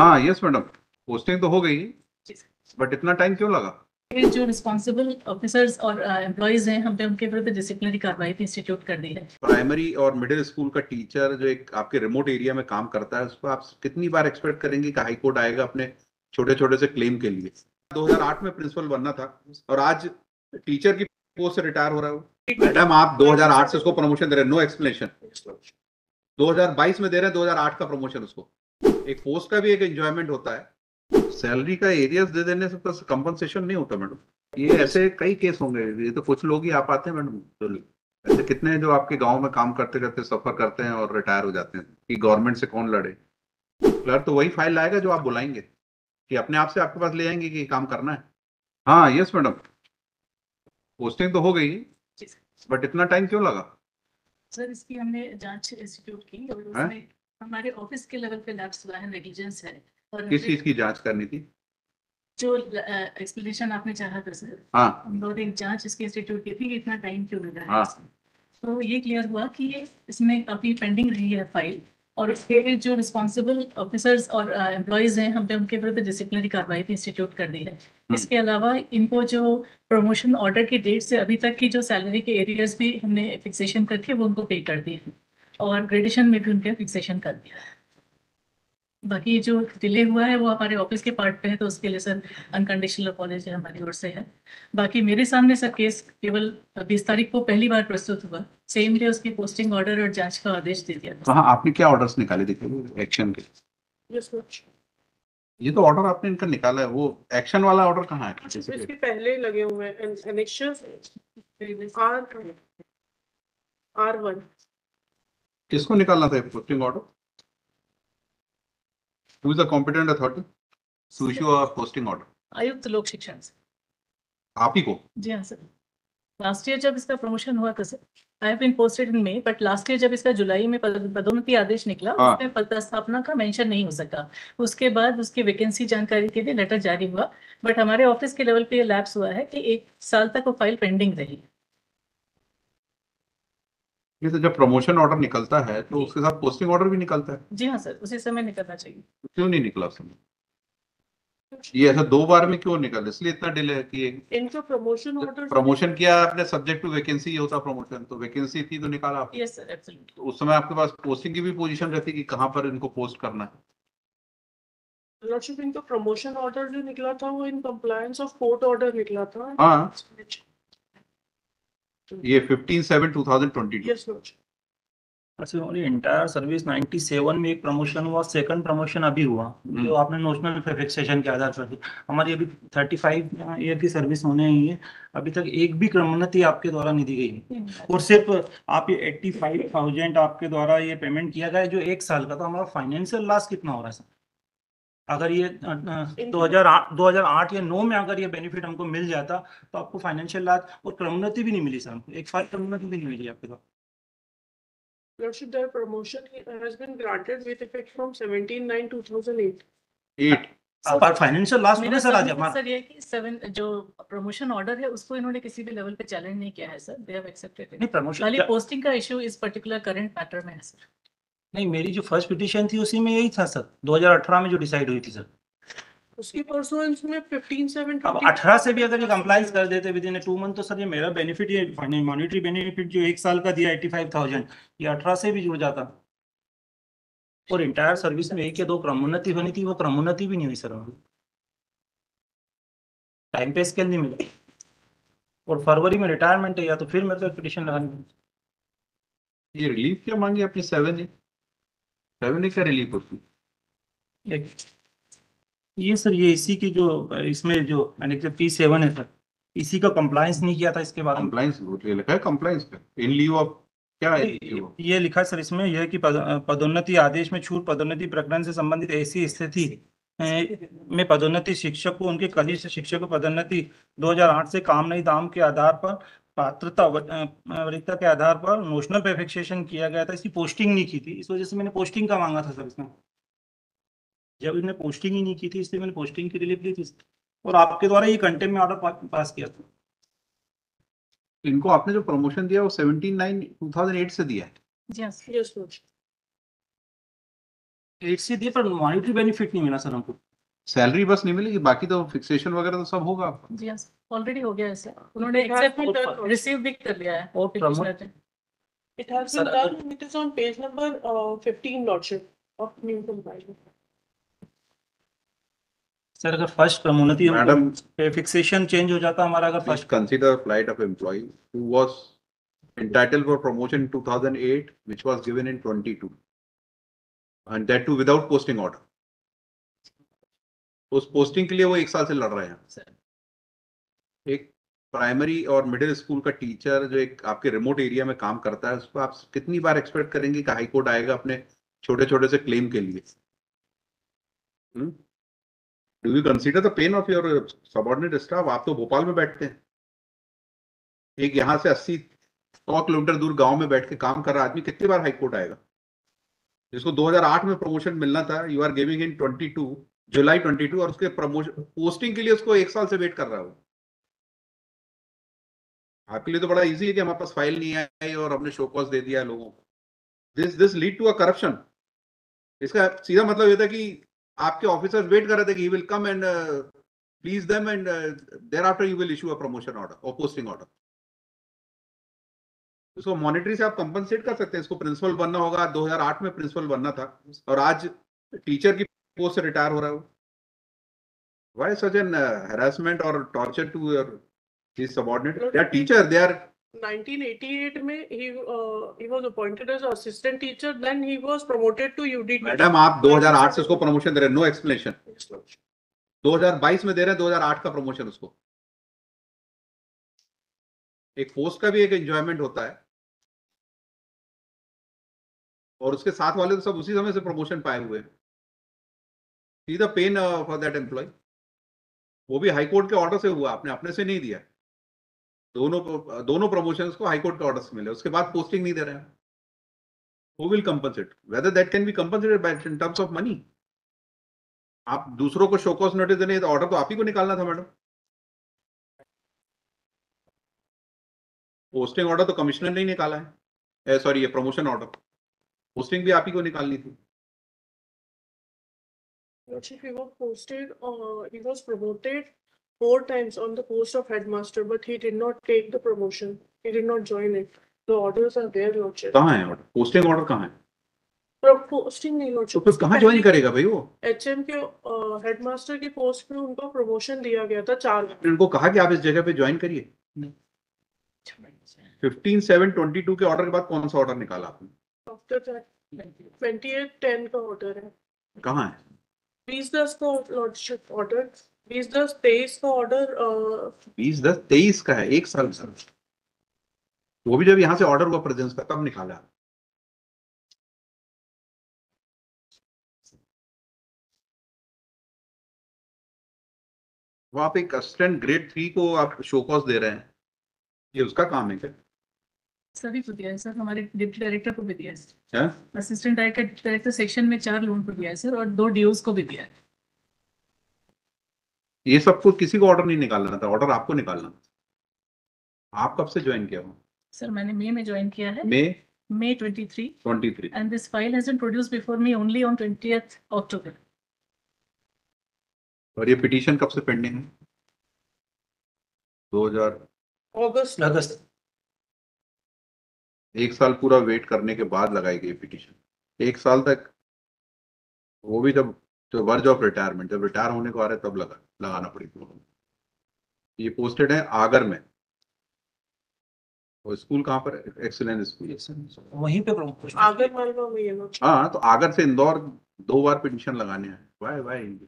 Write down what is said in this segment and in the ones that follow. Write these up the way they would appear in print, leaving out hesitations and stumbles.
हाँ yes madam, posting तो हो गई, जी सर। बट इतना टाइम क्यों लगा? ये जो रिस्पॉन्सिबल ऑफिसर्स और एम्प्लॉयज हैं, हमने उनके विरुद्ध डिसिप्लिनरी कार्रवाई भी इंस्टीट्यूट कर दी है। प्राइमरी और मिडिल स्कूल का टीचर जो एक आपके रिमोट एरिया में काम करता है, उसको आप कितनी बार एक्सपेक्ट करेंगे कि हाई कोर्ट आएगा अपने छोटे छोटे से क्लेम के लिए? 2008 में प्रिंसिपल बनना था और आज टीचर की पोस्ट से रिटायर हो रहा है वो। मैडम आप 2008 से उसको प्रमोशन दे रहे हैं, नो एक्सप्लेनेशन। 2022 में दे रहे हैं 2008 का प्रमोशन उसको। एक पोस्ट का भी एक एंजॉयमेंट होता है, सैलरी का एरियर्स दे देने से तो कंपनसेशन नहीं होता मैडम। ये ऐसे कई केस होंगे, ये तो कुछ लोग ही आ पाते हैं मैडम। ऐसे कितने हैं जो आपके गांव में काम करते करते सफर करते हैं और रिटायर हो जाते हैं कि गवर्नमेंट से कौन लड़े। क्लर्क तो वही फाइल लाएगा जो आप बुलाएंगे, कि अपने आप से आपके पास ले आएंगे कि काम करना है। हाँ यस मैडम, पोस्टिंग तो हो गई, जी सर। बट इतना टाइम क्यों लगा? सर इसकी हमने जांच इंस्टीट्यूट की और है? उसमें हमारे ऑफिस के लेवल पे लैप्स हुआ है, नेग्लिजेंस है। और किस चीज की जांच करनी थी? जो एक्सप्लेनेशन आपने चाहा था सर, हाँ हम लोग एक जांच इसके इंस्टीट्यूट की थी कि इतना टाइम क्यों लगा है हाँ। इसमें। तो ये क्लियर हुआ कि इसमें काफी पेंडिंग रही है फाइल, और उसके जो रिस्पॉन्सिबल ऑफिसर्स और एम्प्लॉयज हैं, हमने उनके विरुद्ध डिसिप्लिनरी कार्रवाई भी इंस्टीट्यूट कर दी है। इसके अलावा इनको जो प्रमोशन ऑर्डर की डेट से अभी तक की जो सैलरी के एरियर्स भी हमने फिक्सेशन करके वो उनको पे कर दिए हैं, और ग्रेडेशन में भी उनके फिक्सेशन कर दिया है। बाकी जो डिले हुआ है वो हमारे ऑफिस के पार्ट पे है, तो उसके लिए सर अनकंडीशनल अपॉलजी हमारी ओर से है। बाकी मेरे सामने सर केस केवल 20 तारीख को पहली बार प्रस्तुत हुआ, सेम डे उसकी पोस्टिंग ऑर्डर और जांच का आदेश दे दिया तो हाँ, आपने क्या ऑर्डर्स निकाले देखिए एक्शन के? Yes sir. ये तो ऑर्डर आपने इनका निकाला है, वो एक्शन वाला ऑर्डर कहाँ है? इसके पहले लगे हुए हैं एनेक्शंस R1। किसको निकालना था posting order? Who is the competent authority to issue a posting order? आयुक्त लोक शिक्षण से। आप ही को? जी हाँ सर। लास्ट ईयर जब इसका प्रमोशन हुआ था sir, I have been posted in May, but last year जब इसका जुलाई में पदोन्नति आदेश निकला, हाँ। उसमें पदस्थापना का मेंशन नहीं हो सका। उसके बाद उसकी वैकेंसी जानकारी के लिए लेटर जारी हुआ, बट हमारे ऑफिस के लेवल पे ये लैप्स हुआ है कि 1 साल तक वो फाइल पेंडिंग रही। ये तो जब प्रमोशन ऑर्डर निकलता है तो उसके साथ पोस्टिंग ऑर्डर भी निकलता है, जी हाँ सर, उसी समय निकलना चाहिए। क्यों नहीं निकला उस समय? ये ऐसा 2 बार में क्यों निकल, इसलिए इतना डिले है कि इनका प्रमोशन ऑर्डर प्रमोशन किया आपने सब्जेक्ट टू वैकेंसी होता प्रमोशन, तो वैकेंसी थी तो निकाला आपने। Yes sir, absolutely. तो उस समय आपके पास पोस्टिंग की भी पोजीशन रहती कि कहाँ पर इनको पोस्ट करना है। लॉर्डशिप, इनका प्रमोशन ऑर्डर जो निकला था वो in compliance of court order निकला था। हाँ, ये 15/7/2022। Yes lordship. अच्छा, ओनली इंटायर सर्विस 97 में एक प्रमोशन हुआ, सेकंड प्रमोशन अभी हुआ जो आपने नोशनल फिक्सेशन के आधार पर। हमारी अभी 35 ईयर की सर्विस होने ही है, अभी तक एक भी क्रमोन्नति आपके द्वारा नहीं दी गई है। और सिर्फ आप ये 85,000 आपके द्वारा ये पेमेंट किया गया है जो 1 साल का, तो हमारा फाइनेंशियल लॉस कितना हो रहा है सर? अगर ये 2008 या 9 में अगर ये बेनिफिट हमको मिल जाता तो आपको फाइनेंशियल लॉस और क्रमोन्नति भी नहीं मिली सर हमको, 1 साल क्रमोन्नति भी नहीं मिली आपके द्वारा। Lordship, their promotion has been granted with effect from 17/9/2008. 8। पर फाइनेंशियल लॉस मेरा सर आज सर हमारा। सर ये है कि 7 जो प्रमोशन ऑर्डर है उसको इन्होंने किसी भी लेवल पे चैलेंज नहीं किया है सर, दे हैव एक्सेप्टेड नहीं इट। प्रमोशन खाली पोस्टिंग का इशू इस पर्टिकुलर करंट मैटर में है सर। नहीं, मेरी जो फर्स्ट पिटीशन थी उसी में यही था सर, 2018 में जो डिसाइड हुई थी सर। उसकी परसों में 15/7 अब 18 से भी अगर ये कंप्लाइंस कर देते विद इन 2 मंथ तो सर ये मेरा बेनिफिट, ये मॉनिटरी बेनिफिट जो 1 साल का दिया 85,000, ये 18 से भी जुड़ जाता। और इंटायर सर्विस में 1 या 2 क्रमोन्नति होनी थी, वो क्रमोन्नति भी नहीं हुई सर, टाइम पे स्केल नहीं मिला। और फरवरी में रिटायरमेंट है, या तो फिर मेरे को पिटीशन लगानी। ये रिलीफ क्या मांगी आपने? 7A का रिलीफ होती? ये सर ये इसी की जो इसमें जो P7 है सर, इसी का कंप्लायंस नहीं किया था इसके बाद। कंप्लायंस लिखा है, कंप्लायंस का इन लिeu ऑफ क्या है? ये लिखा है सर इसमें, यह कि पदोन्नति आदेश में छूट पदोन्नति प्रकरण से संबंधित ऐसी स्थिति में पदोन्नति शिक्षक को उनके कनिष्ठ शिक्षक को पदोन्नति 2008 से काम नहीं दाम के आधार पर पात्रता वरीयता के आधार पर नोशनल पे फिक्सेशन किया गया था, इसकी पोस्टिंग नहीं की थी, इस वजह से मैंने पोस्टिंग का मांगा था सर इसमें। जब इन्होंने पोस्टिंग ही नहीं की थी इसलिए मैंने पोस्टिंग की रिलीफ ली थी, और आपके द्वारा ये कंटेम्प्ट में ऑर्डर पास किया था। इनको आपने जो प्रमोशन दिया वो 17/9/2008 से दिया है? जी हाँ। Yes lordship. 8C दिए पर मॉनिटरी बेनिफिट नहीं मिला सर हमको। सैलरी बस नहीं मिलेगी, बाकी तो फिक्सेशन वगैरह तो सब होगा आपका। जी हाँ, ऑलरेडी हो गया है सर, उन्होंने It has been done. Receive भी कर लिया है और petitioner ने। It has Sir, been done. It is on page number 15, Lordship, of new compliance. Sir अगर फर्स्ट प्रोन्नति मैडम, पे फिक्सेशन चेंज हो जाता हमारा, अगर please first consider plight of employee who was entitled for promotion in 2008, which was given in 22, and that too without posting order. उस posting के लिए वो 1 साल से लड़ रहे हैं। एक प्राइमरी और मिडिल स्कूल का टीचर जो एक आपके रिमोट एरिया में काम करता है, उसको आप कितनी बार एक्सपेक्ट करेंगे कि हाई कोर्ट आएगा अपने छोटे छोटे से क्लेम के लिए? Do you consider the pain of your subordinate staff? आप तो भोपाल में बैठते हैं, एक यहाँ से 80-100 किलोमीटर दूर गांव में बैठ के काम कर रहा आदमी कितनी बार हाई कोर्ट आएगा? जिसको 2008 में प्रमोशन मिलना था, यू आर गिविंग इन 22 जुलाई 22, और उसके प्रमोशन पोस्टिंग के लिए उसको 1 साल से वेट कर रहा हो। आपके लिए तो बड़ा इजी है कि हमारे पास फाइल नहीं आई और हमने शो कॉज दे दिया लोगों को। This lead to a corruption. इसका सीधा मतलब ये था कि आपके ऑफिसर्स वेट कर रहे थे कि he will come and please them and thereafter you will issue a promotion order और पोस्टिंग ऑर्डर। इसको मॉनिटरी से आप कंपनसेट कर सकते हैं। इसको प्रिंसिपल बनना होगा, 2008 में प्रिंसिपल बनना था और आज टीचर की पोस्ट से रिटायर हो रहा है। व्हाई सच एन हैरेसमेंट और torture to your his subordinate? They are teacher, they are 1988 में he was appointed as assistant teacher, then he was promoted to UD teacher. Madam आप 2008 से उसको प्रमोशन दे रहे हैं, नो एक्सप्लेनेशन। 2022 में दे रहे हैं 2008 का प्रमोशन उसको। एक पोस्ट का भी एक एंजॉयमेंट होता है और उसके साथ वाले तो सब उसी समय से प्रमोशन पाए हुए हैं। See the pain for that employ. वो भी हाई कोर्ट के ऑर्डर से हुआ, आपने अपने से नहीं दिया। दोनों प्रमोशंस को हाई कोर्ट के ऑर्डर से मिले, उसके बाद पोस्टिंग नहीं दे रहे हैं। Who will compensate? Whether that can be compensated by in terms of money? आप दूसरों को शो कॉज नोटिस देने, तो ऑर्डर तो आप ही को निकालना था मैडम। पोस्टिंग ऑर्डर तो कमिश्नर ने ही निकाला है, सॉरी ये प्रमोशन ऑर्डर, पोस्टिंग भी आप ही को निकालनी थी। He was posted, he was promoted 4 times on the post of headmaster, but he did not take the promotion. He did not join it. The orders are there, Lordship. कहाँ है order? Posting order कहाँ है? Posting नहीं, तो Lordship. फिर कहाँ join करेगा भाई वो? HM के हेडमास्टर की पोस्ट पे उनको प्रमोशन दिया गया था 4 बार। उनको कहा कि आप इस जगह पे ज्वाइन करिए। 15/7/22 के ऑर्डर के बाद कौन सा ऑर्डर निकाला आपने? आफ्टर दैट 28/10 का ऑर्डर है। कहाँ है? 20/10 का लॉर्डशिप ऑर्डर, 20/10-23 का ऑर्डर 20/10-23 का है, 1 साल सर। वो भी जब यहाँ से ऑर्डर हुआ प्रेजेंस का तब निकाला। वो आप एक असिस्टेंट ग्रेड 3 को आप शो कॉज दे रहे हैं, ये उसका काम है क्या? सभी को दिया है सर, हमारे डिप्टी डायरेक्टर को भी दिया है सर। क्या? असिस्टेंट डायरेक्टर सेक्शन में 4 लोगों को दिया है सर, और 2 डीओस को भी दिया है। ये सबको किसी को ऑर्डर नहीं निकालना था, ऑर्डर आपको निकालना था। आप कब से ज्वाइन किया हो? सर मैंने मई में ज्वाइन किया है, May 23, and this file has been produced before me only on 20th October. और ये पिटीशन कब से पेंडिंग है? 2000 अगस्त। 1 साल पूरा वेट करने के बाद लगाई गई पिटीशन। 1 साल तक, वो भी जब तो वर्ज ऑफ रिटायरमेंट, जब रिटायर होने को आ रहे तब लगाना पड़ेगा। ये पोस्टेड है आगर में, और स्कूल कहाँ पर? एक्सीलेंस स्कूल, वहीं पे आगर मालवा में है। हाँ, तो आगर से इंदौर 2 बार पिटीशन लगाने हैं। वाई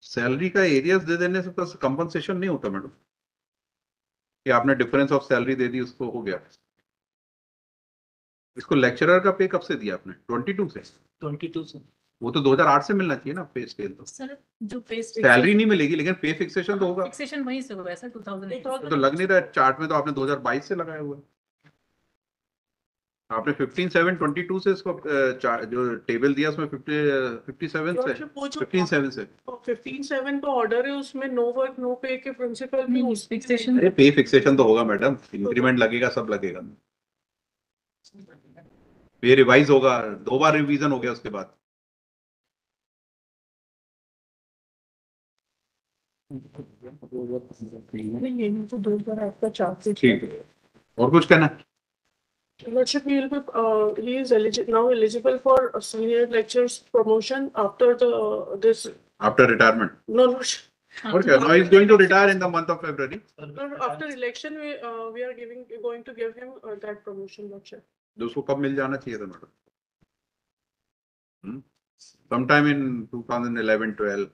सैलरी का एरियाज दे देने से तो कंपनसेशन नहीं होता मैडम, कि आपने डिफरेंस ऑफ सैलरी दे दी उसको हो गया। इसको लेक्चरर का पे कब से दिया आपने? 22 से। 22 से। वो तो 2008 से मिलना चाहिए ना पे स्केल। तो सर जो पे सैलरी नहीं मिलेगी, लेकिन पे फिक्सेशन तो होगा। फिक्सेशन वहीं से हुआ है सर, 2008। तो लग नहीं रहा चार्ट में, तो आपने 2022 से लगाया हुआ है। आपने 15/7/22 से इसको जो टेबल दिया उसमें 57 से 15/7 का ऑर्डर है, उसमें नो वर्क नो पे के प्रिंसिपल में फिक्सेशन। अरे पे फिक्सेशन तो होगा मैडम, इंक्रीमेंट लगेगा, सब लगेगा। ये रिवाइज होगा, 2 बार रिवीजन हो गया उसके बाद। नहीं, ये तो 2 बार आपका चार्ज ठीक है, और कुछ कहना है? Lordship, he is now eligible for a senior lecturer's promotion after this. After retirement? No, Lordship. Okay, now he's going to retire in the month of February. No, after election, we are going to give him that promotion, Lordship. तो उसको कब मिल जाना चाहिए था madam? Sometime in 2011-12.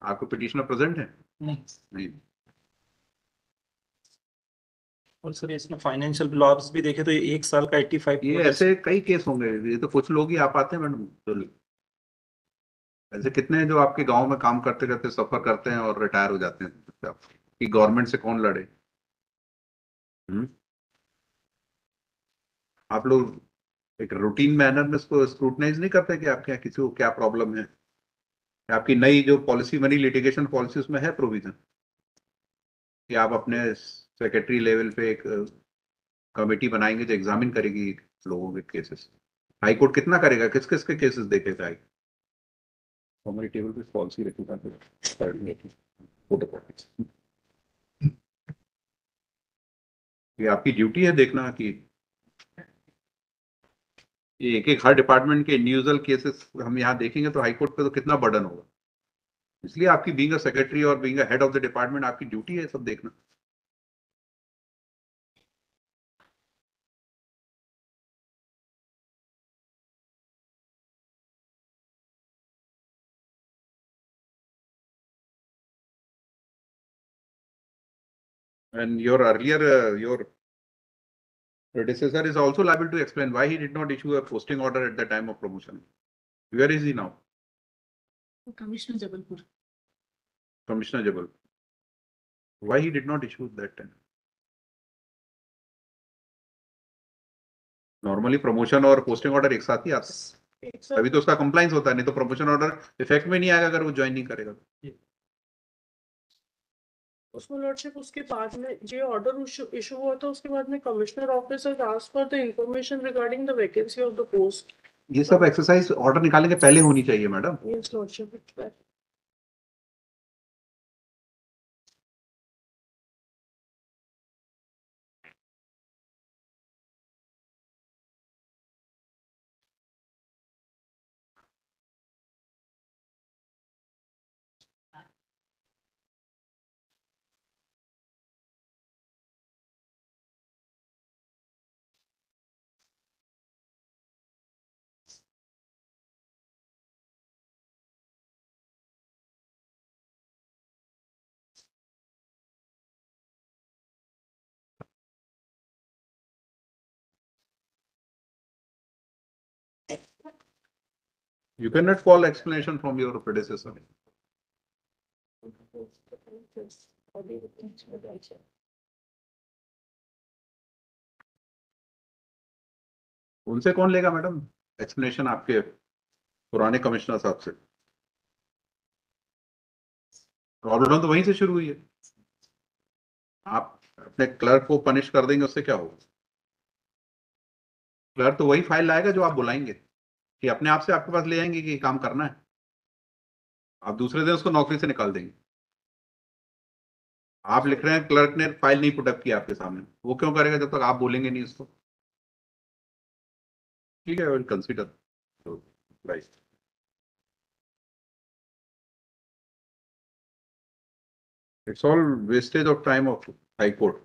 आपको petitioner present है? नहीं। और सर इसमें फाइनेंशियल लॉस भी देखे तो 1 साल का 85। ये ऐसे कई केस होंगे, ये तो कुछ लोग ही आ पाते हैं मैडम। ऐसे कितने हैं जो आपके गांव में काम करते करते सफर करते हैं और रिटायर हो जाते हैं कि गवर्नमेंट से कौन लड़े? आप लोग एक रूटीन मैनर में इसको स्क्रूटनाइज नहीं करते कि आपके यहाँ किसी को क्या प्रॉब्लम है? आपकी नई जो पॉलिसी बनी लिटिगेशन पॉलिसी, उसमें है प्रोविजन कि आप अपने सेक्रेटरी लेवल पे एक कमेटी बनाएंगे जो एग्जामिन करेगी लोगों के केसेस। हाई कोर्ट कितना करेगा, किस किस के केसेस देखेगा? हमारी टेबल पे पॉलिसी रखेगा। ये आपकी ड्यूटी है देखना कि एक एक हर डिपार्टमेंट के इंडिविजुअल केसेस हम यहाँ देखेंगे तो हाई कोर्ट पे तो कितना बर्डन होगा। इसलिए आपकी बीइंग अ सेक्रेटरी और being a head of the department आपकी ड्यूटी है सब देखना। And your earlier your predecessor is also liable to explain why he did not issue a posting order at the time of promotion. Where is he now? Commissioner Jabalpur. Commissioner Jabalpur. Why he did not issue that time? Normally promotion और posting order एक साथ ही आता है, तभी तो उसका compliance होता है, नहीं तो प्रमोशन ऑर्डर इफेक्ट में नहीं आएगा अगर वो ज्वाइन नहीं करेगा। उसमें लॉर्डशिप उसके बाद में जो ऑर्डर इशू हुआ था उसके बाद में commissioner office has asked for the information regarding the vacancy of the post. ये सब एक्सरसाइज ऑर्डर निकालने के पहले होनी चाहिए madam. Yes lordship, You cannot call explanation from your predecessor. उनसे कौन लेगा मैडम एक्सप्लेनेशन? आपके पुराने कमिश्नर साहब से। प्रॉब्लम तो वहीं से शुरू हुई है। आप अपने क्लर्क को पनिश कर देंगे, उससे क्या होगा? क्लर्क तो वही फाइल लाएगा जो आप बुलाएंगे, कि अपने आप से आपके पास ले आएंगे कि काम करना है, आप दूसरे दिन उसको नौकरी से निकाल देंगे। आप लिख रहे हैं क्लर्क ने फाइल नहीं पुटअप किया आपके सामने, वो क्यों करेगा जब तक आप बोलेंगे नहीं उसको? ठीक है, consider right. It's all wastage of time of high court.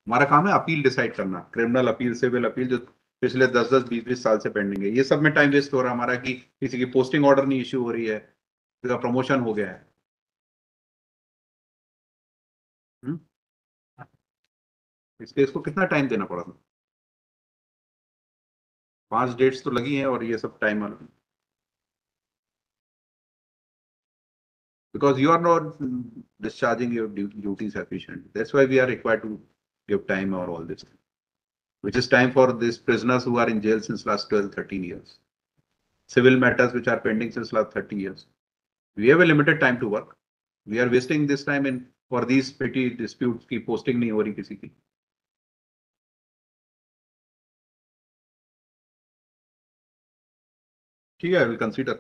हमारा काम है अपील डिसाइड करना, क्रिमिनल अपील, सिविल अपील, जो पिछले 10-10, 20-20 साल से पेंडिंग है। ये सब में टाइम वेस्ट हो रहा है हमारा कि किसी की पोस्टिंग ऑर्डर नहीं इश्यू हो रही है, किसी का प्रमोशन हो गया है। इस केस को कितना टाइम देना पड़ा था? 5 डेट्स तो लगी हैं और ये सब टाइम अलग। Because you are not discharging your duties efficiently. That's why we are required to give time or all this, which is time for these prisoners who are in jail since last 12-13 years. Civil matters which are pending since last 30 years. We have a limited time to work. We are wasting this time in for these petty disputes की posting नहीं हो रही किसी की। ठीक है, I will consider.